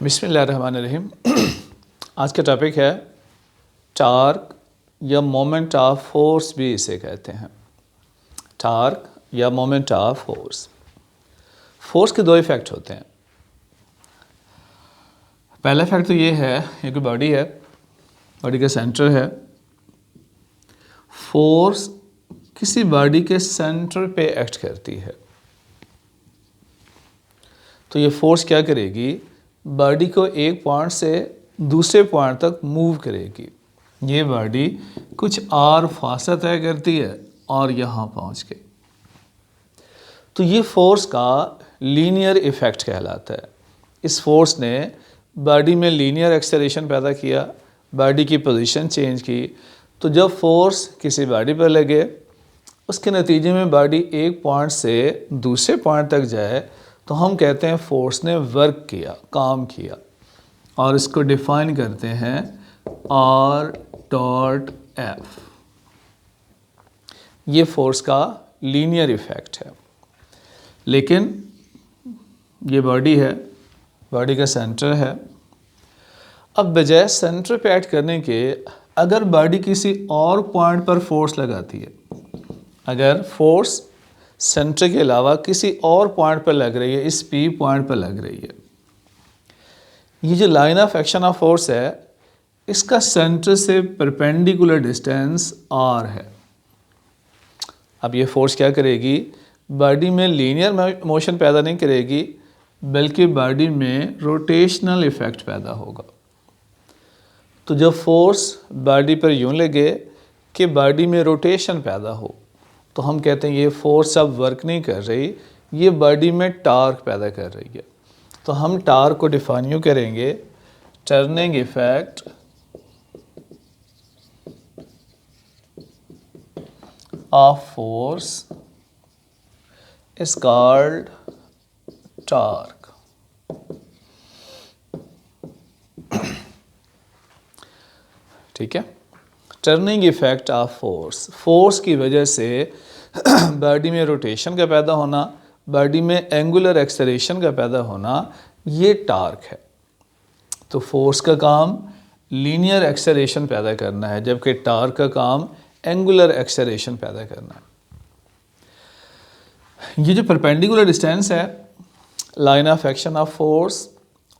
बिस्मिल्लाहिर्रहमानिर्रहीम। आज का टॉपिक है टार्क या मोमेंट ऑफ फोर्स भी इसे कहते हैं। टार्क या मोमेंट ऑफ फोर्स। फोर्स के दो इफ़ेक्ट होते हैं। पहला इफेक्ट तो ये है, ये कोई बॉडी है, बॉडी का सेंटर है, फोर्स किसी बॉडी के सेंटर पे एक्ट करती है। तो ये फोर्स क्या करेगी, बॉडी को एक पॉइंट से दूसरे पॉइंट तक मूव करेगी। ये बॉडी कुछ और फासला तय करती है और यहाँ पहुँच गई। तो ये फोर्स का लीनियर इफ़ेक्ट कहलाता है। इस फोर्स ने बॉडी में लीनियर एक्सेलरेशन पैदा किया, बॉडी की पोजीशन चेंज की। तो जब फोर्स किसी बॉडी पर लगे, उसके नतीजे में बॉडी एक पॉइंट से दूसरे पॉइंट तक जाए, तो हम कहते हैं फोर्स ने वर्क किया, काम किया, और इसको डिफाइन करते हैं R.F। ये फोर्स का लीनियर इफ़ेक्ट है। लेकिन ये बॉडी है, बॉडी का सेंटर है। अब बजाय सेंटर पे एक्ट करने के, अगर बॉडी किसी और पॉइंट पर फोर्स लगाती है, अगर फोर्स सेंटर के अलावा किसी और पॉइंट पर लग रही है, इस P पॉइंट पर लग रही है, ये जो line of action of force है, इसका सेंटर से परपेंडिकुलर डिस्टेंस R है। अब ये फोर्स क्या करेगी, बॉडी में लीनियर मोशन पैदा नहीं करेगी, बल्कि बॉडी में रोटेशनल इफ़ेक्ट पैदा होगा। तो जब फोर्स बॉडी पर यूं लगे कि बॉडी में रोटेशन पैदा हो, तो हम कहते हैं ये फोर्स अब वर्क नहीं कर रही, ये बॉडी में टार्क पैदा कर रही है। तो हम टार्क को डिफाइन यूँ करेंगे, turning effect of force is called torque. ठीक है, turning effect of force, force की वजह से बॉडी में रोटेशन का पैदा होना, बॉडी में एंगुलर एक्सेलरेशन का पैदा होना, ये टार्क है। तो फोर्स का काम लीनियर एक्सेलरेशन पैदा करना है, जबकि टार्क का काम एंगुलर एक्सेलरेशन पैदा करना है। ये जो परपेंडिकुलर डिस्टेंस है, line of action of force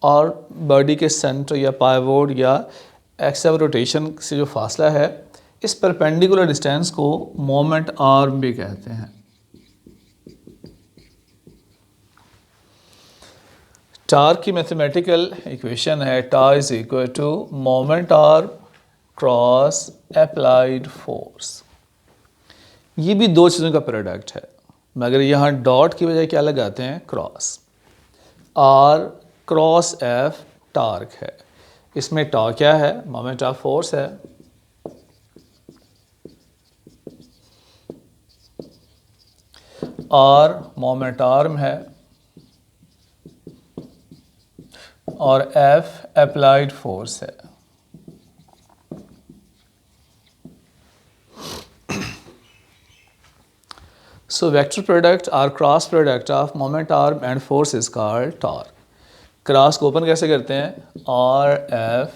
और बॉडी के सेंटर या पाइवोट या एक्स ऑफ रोटेशन से जो फासला है, इस परपेंडिकुलर डिस्टेंस को मोमेंट आर्म भी कहते हैं। टार्क की मैथमेटिकल इक्वेशन है tau is equal to moment arm cross applied force. ये भी दो चीज़ों का प्रोडक्ट है, मगर यहाँ डॉट की बजाय क्या लगाते हैं, cross. R cross f torque है। इसमें टॉ क्या है, मोमेंट ऑफ फोर्स है, और मोमेंट आर्म है, और एफ अप्लाइड फोर्स है। So vector product or cross product of moment arm and force is called torque. Cross को ओपन कैसे करते हैं, R.F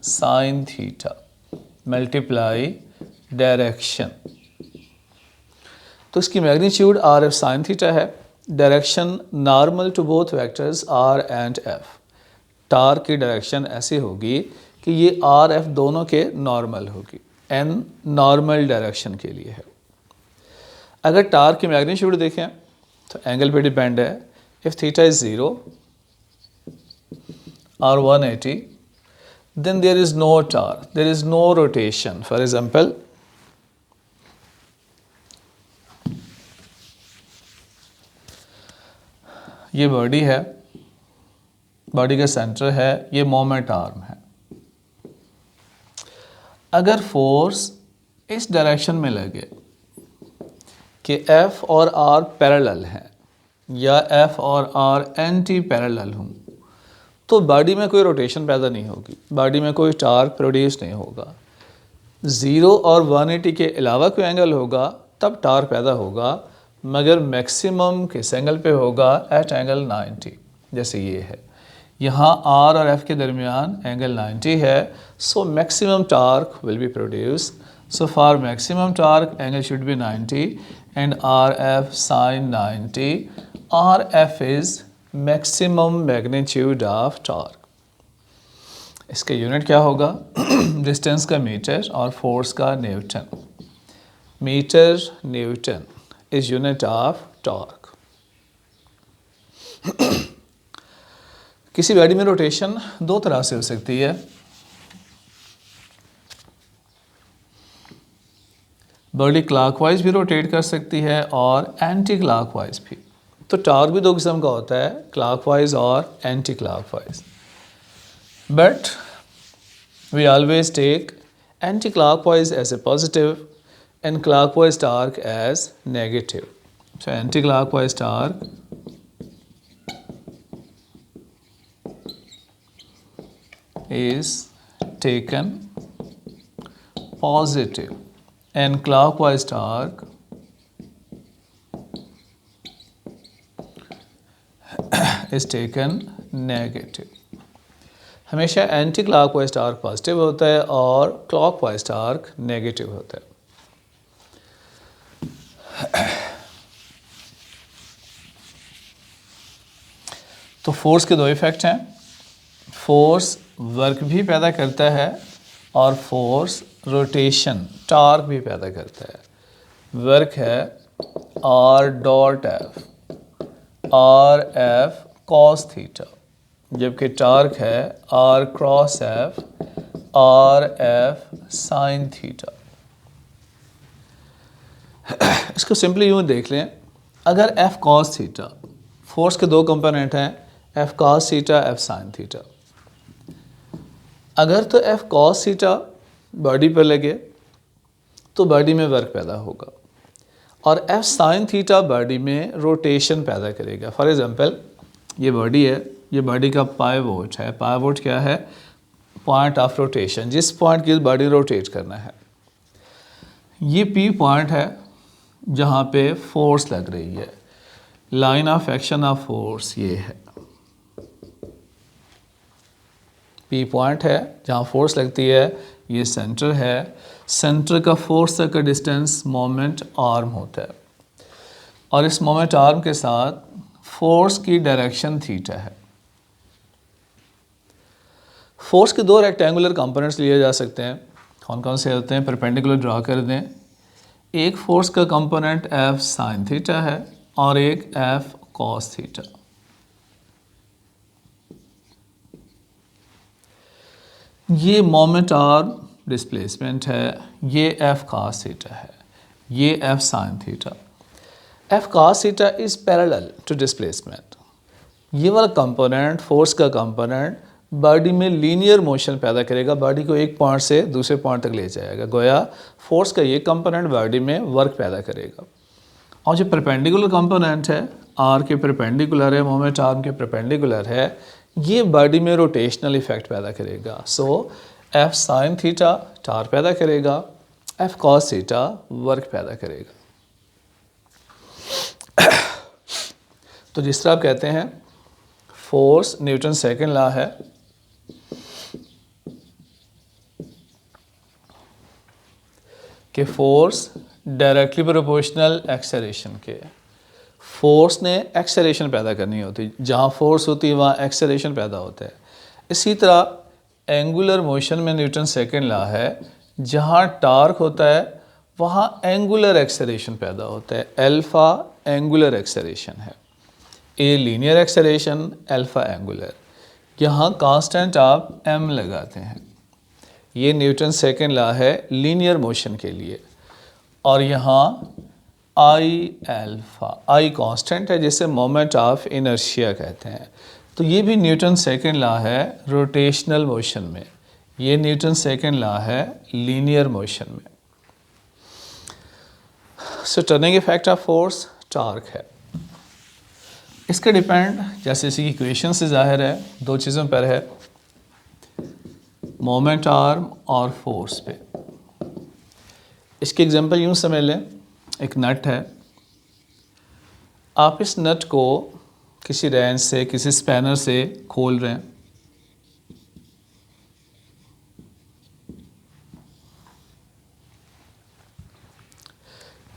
sin theta multiply direction. तो इसकी मैग्नीट्यूड R.F sin थीटा है, direction normal to both vectors R and F। Torque की direction ऐसी होगी कि ये R.F दोनों के नॉर्मल होगी, N नॉर्मल डायरेक्शन के लिए है। अगर टार्क की मैग्नीट्यूड देखें तो एंगल पे डिपेंड है। If theta is 0 or 180, then there is no torque, there is no rotation. For example, ये बॉडी है, बॉडी का सेंटर है, ये मोमेंट आर्म है। अगर फोर्स इस डायरेक्शन में लगे कि F और R पैरेलल हैं या F और R एंटी पैरेलल हों, तो बॉडी में कोई रोटेशन पैदा नहीं होगी, बॉडी में कोई टार्क प्रोड्यूस नहीं होगा। 0 और 180 के अलावा कोई एंगल होगा तब टार्क पैदा होगा, मगर मैक्सिमम किस एंगल पे होगा, एट एंगल 90। जैसे ये है, यहाँ आर और एफ के दरमियान एंगल 90 है, so maximum torque will be produce. So for maximum torque angle should be 90 and r f sine 90. R f is maximum magnitude of torque. इसका यूनिट क्या होगा? डिस्टेंस का मीटर और फोर्स का newton. Metre newton is unit of torque. किसी body में rotation दो तरह से हो सकती है. बॉडी क्लॉकवाइज भी रोटेट कर सकती है और एंटी क्लॉकवाइज भी. तो टॉर्क भी दो किस्म का होता है, क्लॉकवाइज और anti clockwise. But we always take anti-clockwise as a positive and clockwise torque as negative. So anti-clockwise torque is taken positive and clockwise torque is taken negative. हमेशा एंटी क्लॉकवाइज टार्क पॉजिटिव होता है और clockwise torque negative होता है. तो force के दो effect हैं. फोर्स वर्क भी पैदा करता है और फोर्स रोटेशन टार्क भी पैदा करता है. वर्क है r dot f, r f cos theta, जबकि टार्क है r cross f, r f sine theta. इसको सिंपली यूँ देख लें, अगर एफ कॉस थीटा, फोर्स के दो कंपोनेंट हैं, F cos theta, F sine theta. अगर तो एफ कॉस थीटा बॉडी पर लगे तो बॉडी में वर्क पैदा होगा और एफ साइन थीटा बॉडी में रोटेशन पैदा करेगा. फॉर एग्जांपल ये बॉडी है, ये बॉडी का पाइवोट है. पाइवोट क्या है? पॉइंट ऑफ रोटेशन, जिस पॉइंट की बॉडी रोटेट करना है. ये पी पॉइंट है जहाँ पे फोर्स लग रही है. Line of action of force ये है. पी पॉइंट है जहाँ फोर्स लगती है, ये सेंटर है. सेंटर का फोर्स तक का डिस्टेंस मोमेंट आर्म होता है और इस मोमेंट आर्म के साथ फोर्स की डायरेक्शन थीटा है. फोर्स के दो रेक्टेंगुलर कंपोनेंट्स लिए जा सकते हैं. कौन कौन से होते हैं? परपेंडिकुलर ड्रा कर दें. एक फोर्स का कंपोनेंट एफ साइन थीटा है और एक एफ कॉस थीटा. ये मोमेंट आर्म डिस्प्लेसमेंट है, ये एफ कॉस थीटा है, ये F sine theta. F cos theta is parallel to displacement. ये वाला कंपोनेंट, फोर्स का कंपोनेंट, बॉडी में लीनियर मोशन पैदा करेगा. बॉडी को एक पॉइंट से दूसरे पॉइंट तक ले जाएगा. गोया फोर्स का ये कंपोनेंट बॉडी में वर्क पैदा करेगा. और जो परपेंडिकुलर कंपोनेंट है, आर के परपेंडिकुलर है, मोमेंट आर्म के परपेंडिकुलर है, ये बॉडी में रोटेशनल इफेक्ट पैदा करेगा. सो एफ साइन थीटा टार्क पैदा करेगा, एफ कॉस थीटा वर्क पैदा करेगा. तो जिस तरह आप कहते हैं फोर्स न्यूटन सेकंड लॉ है, कि फोर्स डायरेक्टली प्रोपोर्शनल एक्सेलरेशन के. फोर्स ने एक्सेलरेशन पैदा करनी होती, जहाँ फोर्स होती है वहाँ एक्सेलरेशन पैदा होता है. इसी तरह एंगुलर मोशन में न्यूटन सेकंड लॉ है, जहाँ टार्क होता है वहाँ एंगुलर एक्सेलरेशन पैदा होता है. अल्फा एंगुलर एक्सेलरेशन है, a linear acceleration, alpha angular. यहाँ कांस्टेंट आप एम लगाते हैं. ये न्यूटन सेकंड लॉ है लीनियर मोशन के लिए. और यहाँ आई अल्फा, आई कांस्टेंट है जिसे मोमेंट ऑफ इनर्शिया कहते हैं. तो ये भी न्यूटन सेकंड लॉ है रोटेशनल मोशन में. ये न्यूटन सेकंड लॉ है लीनियर मोशन में. So turning effect of force torque है. इसका डिपेंड, जैसे इसी इक्वेशन से जाहिर है, दो चीज़ों पर है, मोमेंट आर्म और फोर्स पे. इसकी एग्जांपल यूँ समझ लें, एक नट है, आप इस नट को किसी रेंच से, किसी स्पैनर से खोल रहे हैं.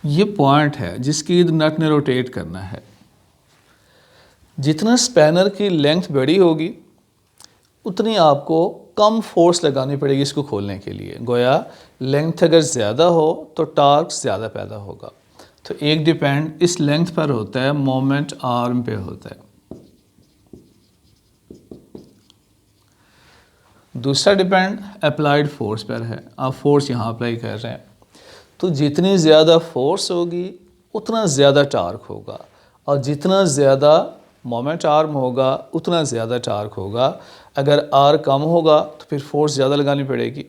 ये पॉइंट है जिसकी नट ने रोटेट करना है। जितना स्पैनर की लेंथ बड़ी होगी उतनी आपको कम फोर्स लगानी पड़ेगी इसको खोलने के लिए। गोया लेंथ अगर ज़्यादा हो तो टार्क ज़्यादा पैदा होगा। तो एक डिपेंड इस लेंथ पर होता है, मोमेंट आर्म पे होता है। दूसरा डिपेंड अप्लाइड फोर्स पर है। आप फोर्स यहाँ अप्लाई कर रहे हैं तो जितनी ज़्यादा फोर्स होगी उतना ज़्यादा टार्क होगा, और जितना ज़्यादा मोमेंट आर्म होगा उतना ज़्यादा टार्क होगा। अगर आर कम होगा तो फिर फोर्स ज़्यादा लगानी पड़ेगी।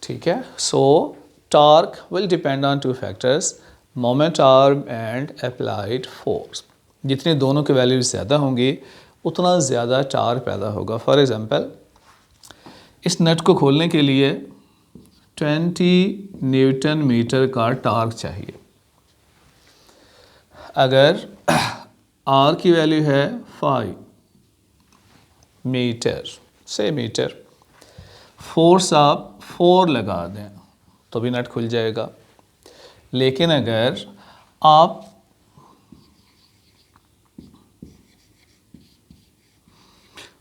ठीक है, so torque will depend on two factors, moment arm and applied force. जितनी दोनों की वैल्यूज ज़्यादा होंगी उतना ज़्यादा टार्क पैदा होगा। फॉर एग्ज़ाम्पल, इस नट को खोलने के लिए 20 न्यूटन मीटर का टार्क चाहिए। अगर आर की वैल्यू है 5 मीटर से मीटर, फोर्स आप 4 लगा दें तो भी नट खुल जाएगा। लेकिन अगर आप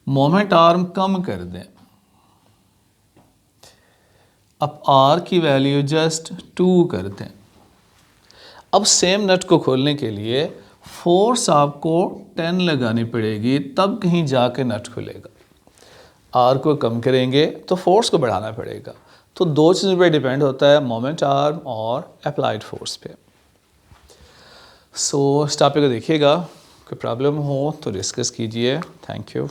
मोमेंट आर्म कम कर दें, अब आर की वैल्यू जस्ट 2 कर दें, अब सेम नट को खोलने के लिए फोर्स आपको 10 लगानी पड़ेगी, तब कहीं जाके नट खुलेगा। आर को कम करेंगे तो फोर्स को बढ़ाना पड़ेगा। तो दो चीज़ों पे डिपेंड होता है, मोमेंट आर्म और अप्लाइड फोर्स पे। सो इस टॉपिक को देखिएगा, कोई प्रॉब्लम हो तो डिस्कस कीजिए। Thank you.